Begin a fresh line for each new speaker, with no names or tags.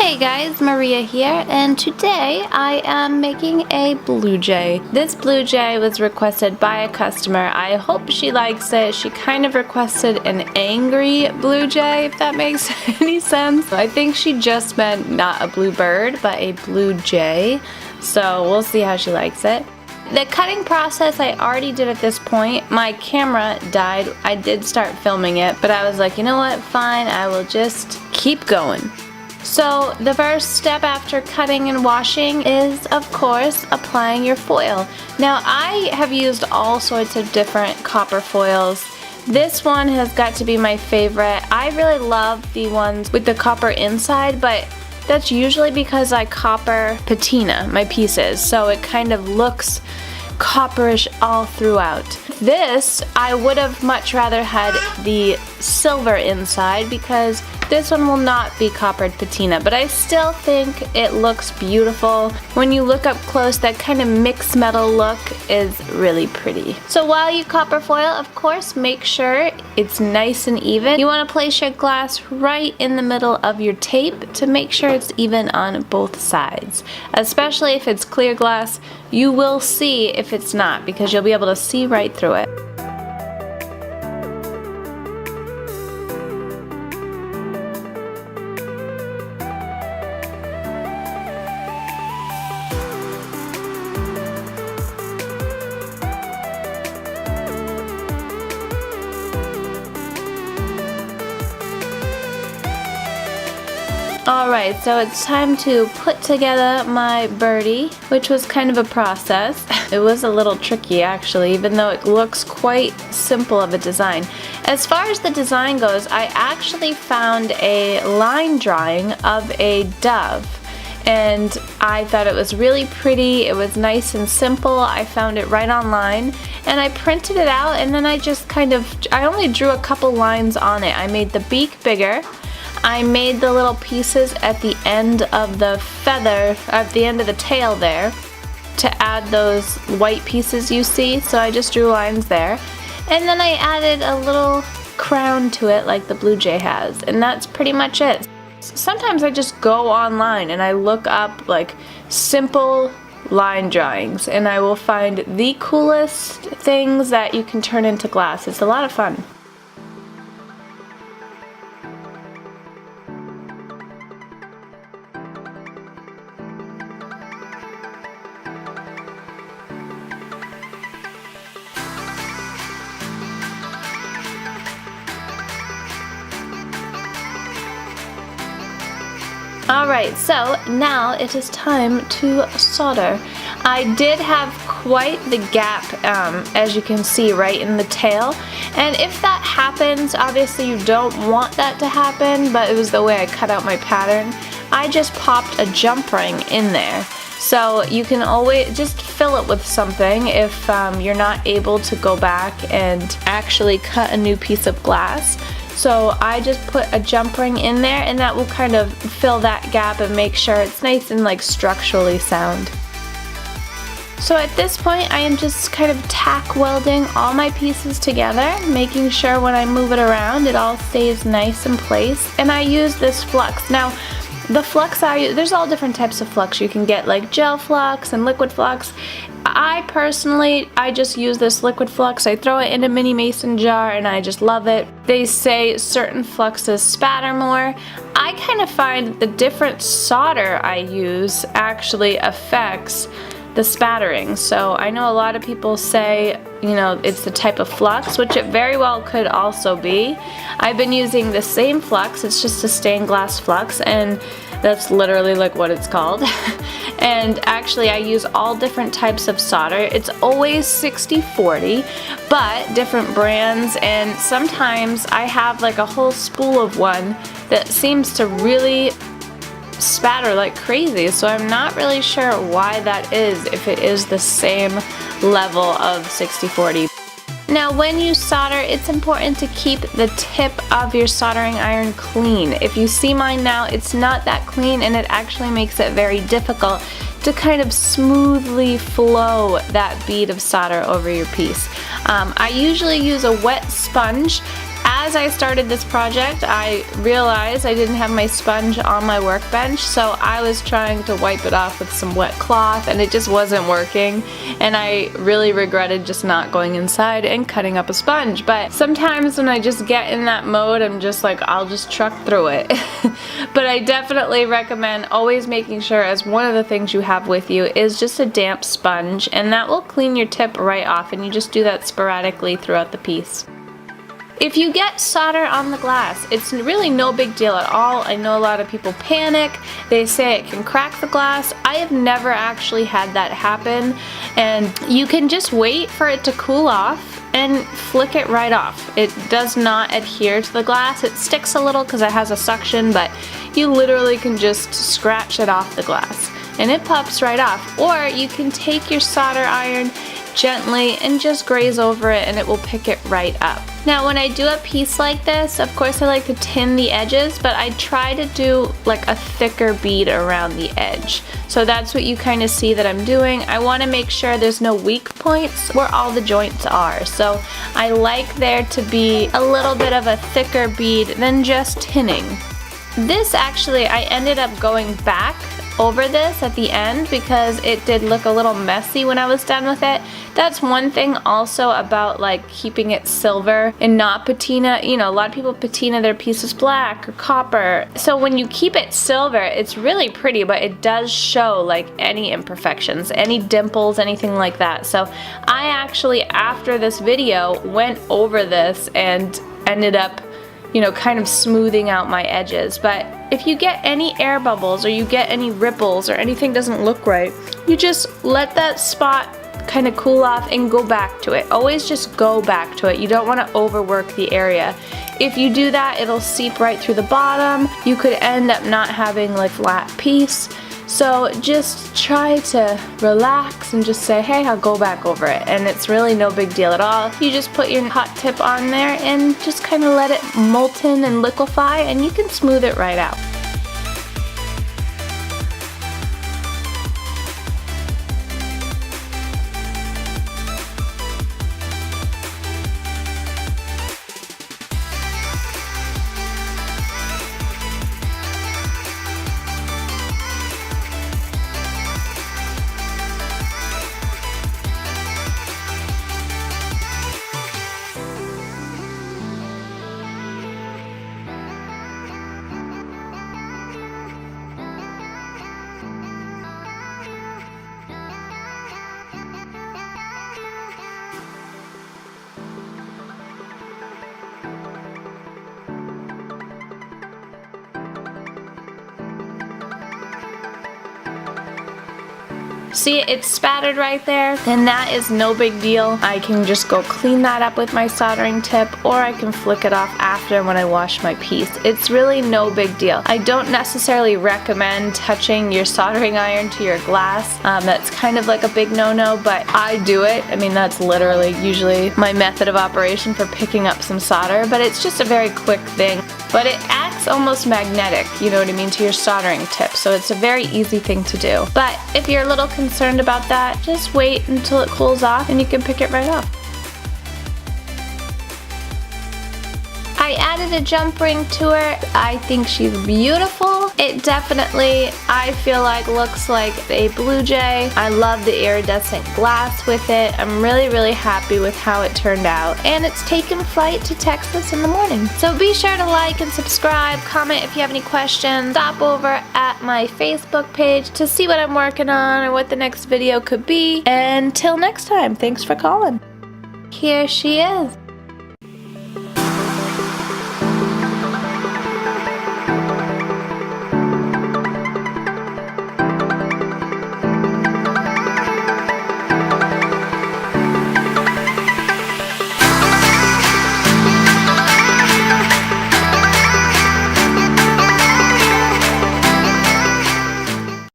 Hey guys, Maria here, and today I am making a blue jay. This blue jay was requested by a customer. I hope she likes it. She kind of requested an angry blue jay, if that makes any sense. I think she just meant not a blue bird, but a blue jay. So we'll see how she likes it. The cutting process I already did at this point. My camera died. I did start filming it, but I was like, you know what, fine, I will just keep going. So the first step after cutting and washing is, of course, applying your foil. Now I have used all sorts of different copper foils. This one has got to be my favorite. I really love the ones with the copper inside, but that's usually because I copper patina my pieces, so it kind of looks copperish all throughout. This, I would have much rather had the silver inside because this one will not be coppered patina, but I still think it looks beautiful. When you look up close, that kind of mixed metal look is really pretty. So while you copper foil, of course, make sure it's nice and even. You want to place your glass right in the middle of your tape to make sure it's even on both sides. Especially if it's clear glass, you will see if it's not because you'll be able to see right through it. Alright, so it's time to put together my birdie, which was kind of a process. It was a little tricky actually, even though it looks quite simple of a design. As far as the design goes, I actually found a line drawing of a dove, and I thought it was really pretty. It was nice and simple. I found it right online, and I printed it out, and then I only drew a couple lines on it. I made the beak bigger. I made the little pieces at the end of the feather, at the end of the tail there, to add those white pieces you see, so I just drew lines there. And then I added a little crown to it like the blue jay has, and that's pretty much it. Sometimes I just go online and I look up like simple line drawings, and I will find the coolest things that you can turn into glass. It's a lot of fun. Alright, so now it is time to solder. I did have quite the gap, as you can see, right in the tail. And if that happens, obviously you don't want that to happen, but it was the way I cut out my pattern. I just popped a jump ring in there. So you can always just fill it with something if you're not able to go back and actually cut a new piece of glass. So I just put a jump ring in there, and that will kind of fill that gap and make sure it's nice and like structurally sound. So at this point I am just kind of tack welding all my pieces together, making sure when I move it around it all stays nice in place. And I use this flux. Now the flux I use, there's all different types of flux. You can get like gel flux and liquid flux. I just use this liquid flux. I throw it in a mini mason jar and I just love it. They say certain fluxes spatter more. I kind of find the different solder I use actually affects the spattering. So I know a lot of people say, you know, it's the type of flux, which it very well could also be. I've been using the same flux, it's just a stained glass flux, and that's literally like what it's called. And actually I use all different types of solder. It's always 60-40, but different brands, and sometimes I have like a whole spool of one that seems to really spatter like crazy, so I'm not really sure why that is, if it is the same level of 60-40. Now when you solder, it's important to keep the tip of your soldering iron clean. If you see mine now, it's not that clean, and it actually makes it very difficult to kind of smoothly flow that bead of solder over your piece. I usually use a wet sponge. as I started this project, I realized I didn't have my sponge on my workbench, so I was trying to wipe it off with some wet cloth and it just wasn't working, and I really regretted just not going inside and cutting up a sponge. But sometimes when I just get in that mode, I'm just like, I'll just truck through it. But I definitely recommend always making sure, as one of the things you have with you is just a damp sponge, and that will clean your tip right off, and you just do that sporadically throughout the piece. If you get solder on the glass, it's really no big deal at all. I know a lot of people panic. They say it can crack the glass. I have never actually had that happen, and you can just wait for it to cool off and flick it right off. It does not adhere to the glass. It sticks a little because it has a suction, but you literally can just scratch it off the glass and it pops right off. Or you can take your solder iron gently and just graze over it and it will pick it right up. Now when I do a piece like this, of course I like to tin the edges, but I try to do like a thicker bead around the edge. So that's what you kind of see that I'm doing. I want to make sure there's no weak points where all the joints are. So I like there to be a little bit of a thicker bead than just tinning. This actually, I ended up going back over this at the end because it did look a little messy when I was done with it. That's one thing also about like keeping it silver and not patina. You know, a lot of people patina their pieces black or copper. So when you keep it silver, it's really pretty, but it does show like any imperfections, any dimples, anything like that. So I actually, after this video, went over this and ended up, you know, kind of smoothing out my edges. But if you get any air bubbles or you get any ripples or anything doesn't look right, you just let that spot kind of cool off and go back to it. Always just go back to it. You don't want to overwork the area. If you do that, it'll seep right through the bottom. You could end up not having like flat piece. So just try to relax and just say, hey, I'll go back over it. And it's really no big deal at all. You just put your hot tip on there and just kind of let it molten and liquefy, and you can smooth it right out. See, it's spattered right there, and that is no big deal. I can just go clean that up with my soldering tip, or I can flick it off after when I wash my piece. It's really no big deal. I don't necessarily recommend touching your soldering iron to your glass. That's kind of like a big no-no, but I do it. I mean, that's literally usually my method of operation for picking up some solder, but it's just a very quick thing. But it acts almost magnetic, you know what I mean, to your soldering tip, so it's a very easy thing to do. But if you're a little concerned about that, just wait until it cools off and you can pick it right up. I added a jump ring to her. I think she's beautiful. It definitely, I feel like, looks like a blue jay. I love the iridescent glass with it. I'm really happy with how it turned out. And it's taken flight to Texas in the morning. So be sure to like and subscribe, comment if you have any questions. Stop over at my Facebook page to see what I'm working on or what the next video could be. And till next time, thanks for calling. Here she is.